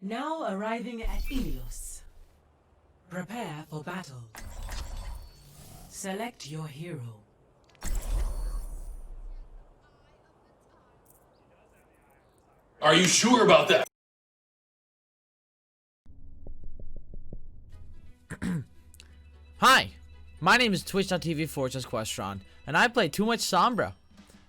Now arriving at Ilios. Prepare for battle. Select your hero. Are you sure about that? Hi, my name is Twitch.tv/Questron, and I play too much Sombra.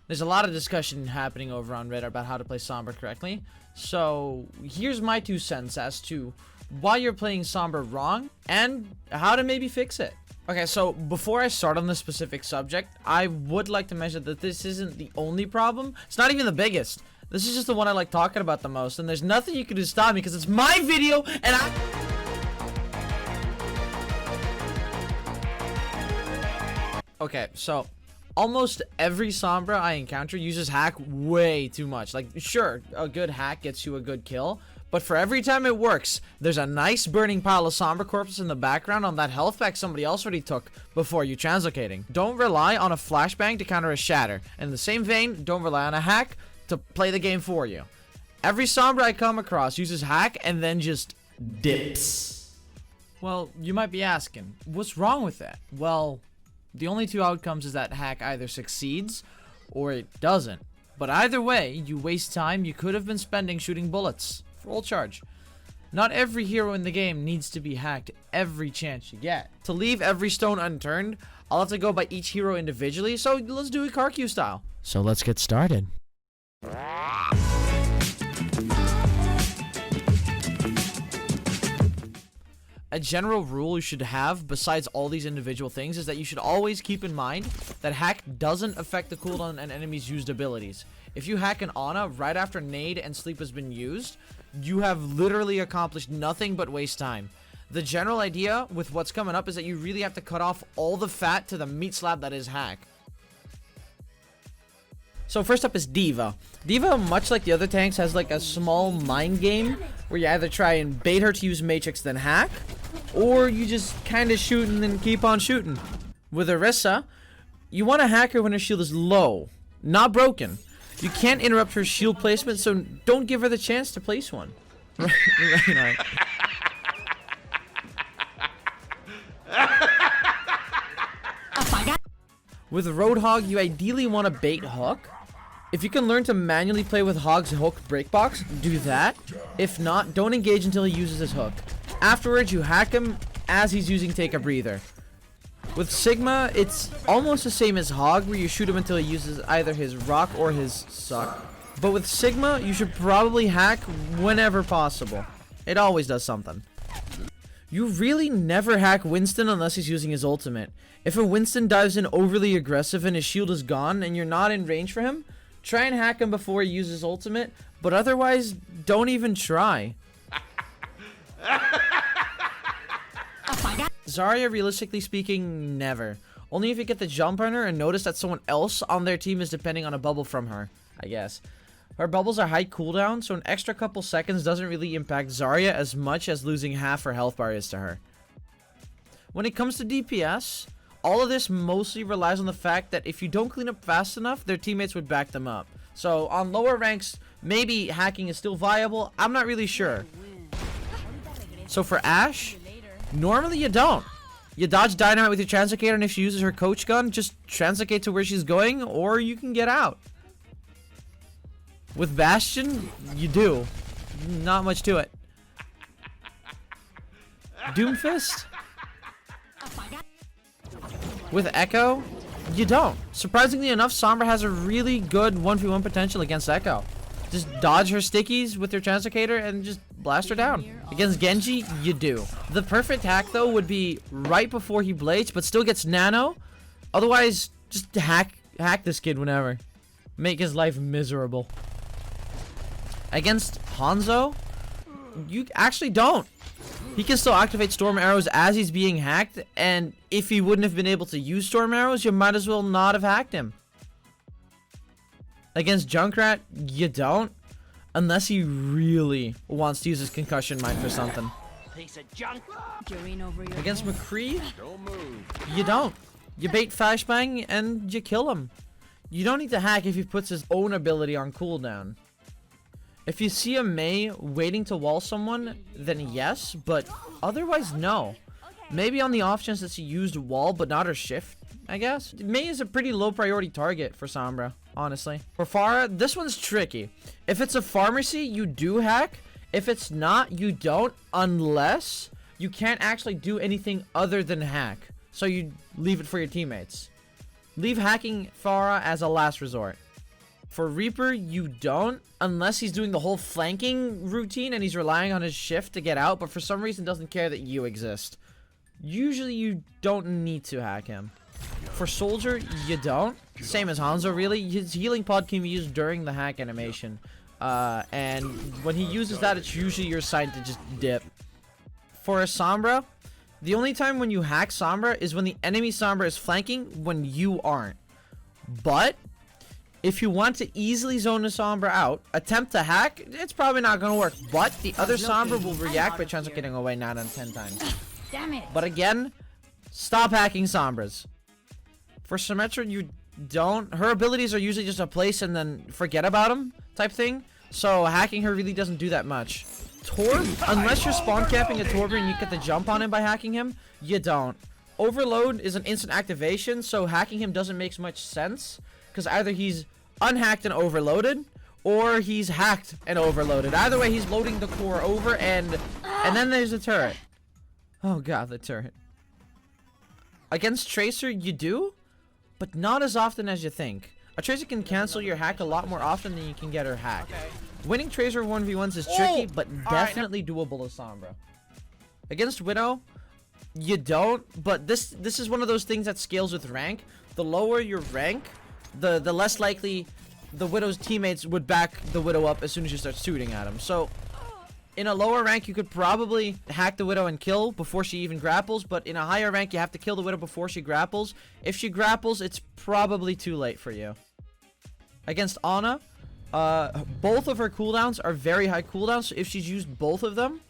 There's a lot of discussion happening over on Reddit about how to play Sombra correctly, so here's my 2 cents as to why you're playing Sombra wrong and how to maybe fix it. Okay, so before I start on this specific subject, I would like to mention that this isn't the only problem. It's not even the biggest. This is just the one I like talking about the most, and there's nothing you can do to stop me because it's my video and Okay, so almost every Sombra I encounter uses hack way too much. Like, sure, a good hack gets you a good kill, but for every time it works, there's a nice burning pile of Sombra corpses in the background on that health pack somebody else already took before you translocating. Don't rely on a flashbang to counter a shatter. In the same vein, don't rely on a hack to play the game for you. Every Sombra I come across uses hack and then just dips. Well, you might be asking, what's wrong with that? Well, the only 2 outcomes is that hack either succeeds or it doesn't. But either way, you waste time you could have been spending shooting bullets. Full charge. Not every hero in the game needs to be hacked every chance you get. To leave every stone unturned, I'll have to go by each hero individually, so let's do it CarQ style. So let's get started. A general rule you should have, besides all these individual things, is that you should always keep in mind that hack doesn't affect the cooldown and enemies' used abilities. If you hack an Ana right after nade and sleep has been used, you have literally accomplished nothing but waste time. The general idea with what's coming up is that you really have to cut off all the fat to the meat slab that is hack. So first up is Diva. Diva, much like the other tanks, has like a small mind game where you either try and bait her to use Matrix then hack, or you just kind of shoot and then keep on shooting. With Orisa, you want to hack her when her shield is low, not broken. You can't interrupt her shield placement, so don't give her the chance to place one. Right. With Roadhog, you ideally want to bait hook. If you can learn to manually play with Hog's hook breakbox, do that. If not, don't engage until he uses his hook. Afterwards, you hack him as he's using Take a Breather. With Sigma, it's almost the same as Hog, where you shoot him until he uses either his rock or his suck. But with Sigma, you should probably hack whenever possible. It always does something. You really never hack Winston unless he's using his ultimate. If a Winston dives in overly aggressive and his shield is gone and you're not in range for him, try and hack him before he uses ultimate, but otherwise, don't even try. Zarya, realistically speaking, never. Only if you get the jump on her and notice that someone else on their team is depending on a bubble from her, I guess. Her bubbles are high cooldown, so an extra couple seconds doesn't really impact Zarya as much as losing half her health bar is to her. When it comes to DPS, all of this mostly relies on the fact that if you don't clean up fast enough, their teammates would back them up. So on lower ranks, maybe hacking is still viable, I'm not really sure. So for Ashe, normally you don't. You dodge Dynamite with your Translocator, and if she uses her Coach Gun, just Translocate to where she's going, or you can get out. With Bastion, you do. Not much to it. Doomfist? With Echo, you don't. Surprisingly enough, Sombra has a really good 1v1 potential against Echo. Just dodge her stickies with your Translocator and just blast her down. Against Genji, you do. The perfect hack, though, would be right before he blades, but still gets nano. Otherwise, just hack this kid whenever. Make his life miserable. Against Hanzo, you actually don't. He can still activate Storm Arrows as he's being hacked, and if he wouldn't have been able to use Storm Arrows, you might as well not have hacked him. Against Junkrat, you don't, unless he really wants to use his concussion mine for something. Against McCree, you don't. You bait Flashbang and you kill him. You don't need to hack if he puts his own ability on cooldown. If you see a Mei waiting to wall someone, then yes, but otherwise no. Maybe on the off chance that she used wall but not her shift, I guess. Mei is a pretty low priority target for Sombra, honestly. For Pharah, this one's tricky. If it's a pharmacy, you do hack. If it's not, you don't, unless you can't actually do anything other than hack. So you leave it for your teammates. Leave hacking Pharah as a last resort. For Reaper, you don't, unless he's doing the whole flanking routine and he's relying on his shift to get out, but for some reason doesn't care that you exist. Usually you don't need to hack him. For Soldier, you don't. Same as Hanzo, really. His healing pod can be used during the hack animation. And when he uses that, it's usually your sign to just dip. For a Sombra, the only time when you hack Sombra is when the enemy Sombra is flanking when you aren't. But if you want to easily zone a Sombra out, attempt to hack, it's probably not going to work. But the other Sombra will react by chance of getting away 9 out of 10 times. Damn it. But again, stop hacking Sombras. For Symmetra, you don't. Her abilities are usually just a place and then forget about them type thing. So hacking her really doesn't do that much. Torb, unless you're spawn capping a Torb and you get the jump on him by hacking him, you don't. Overload is an instant activation, so hacking him doesn't make much sense. Because either he's unhacked and overloaded, or he's hacked and overloaded. Either way, he's loading the core over, and then there's the turret. Oh god, the turret. Against Tracer, you do, but not as often as you think. A Tracer can cancel your hack a lot more often than you can get her hack. Okay. Winning Tracer 1v1s is tricky, but definitely doable to Sombra. Against Widow, you don't, but this is one of those things that scales with rank. The lower your rank, the less likely the Widow's teammates would back the Widow up as soon as you start shooting at him. So in a lower rank, you could probably hack the Widow and kill before she even grapples, but in a higher rank, you have to kill the Widow before she grapples. If she grapples, it's probably too late for you. Against Ana, both of her cooldowns are very high cooldowns, so if she's used both of them,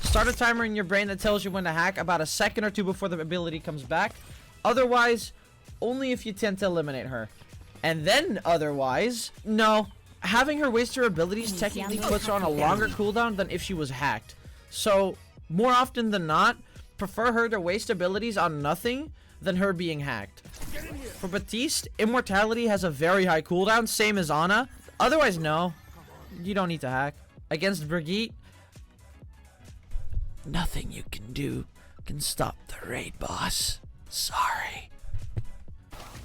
start a timer in your brain that tells you when to hack about a second or two before the ability comes back. Otherwise, only if you tend to eliminate her. And then otherwise, no. Having her waste her abilities technically puts her on a longer cooldown than if she was hacked. So, more often than not, prefer her to waste abilities on nothing than her being hacked. For Baptiste, Immortality has a very high cooldown, same as Ana. Otherwise, no. You don't need to hack. Against Brigitte, nothing you can do can stop the raid boss. Sorry.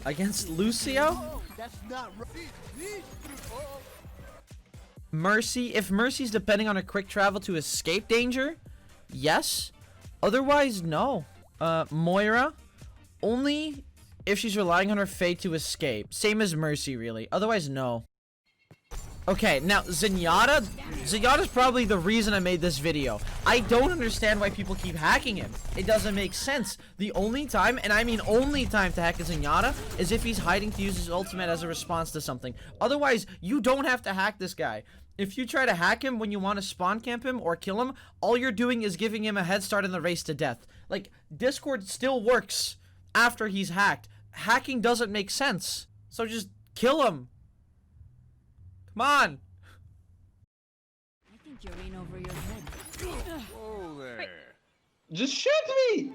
Against Lucio, Mercy, if Mercy's depending on a quick travel to escape danger, yes. Otherwise, no. Moira, only if she's relying on her fate to escape. Same as Mercy, really. Otherwise, no. Okay, now, Zenyatta's probably the reason I made this video. I don't understand why people keep hacking him. It doesn't make sense. The only time, and I mean only time to hack a Zenyatta, is if he's hiding to use his ultimate as a response to something. Otherwise, you don't have to hack this guy. If you try to hack him when you want to spawn camp him or kill him, all you're doing is giving him a head start in the race to death. Like, Discord still works after he's hacked. Hacking doesn't make sense. So just kill him. Come on. I think you're in over your head. Whoa there. Just shoot me!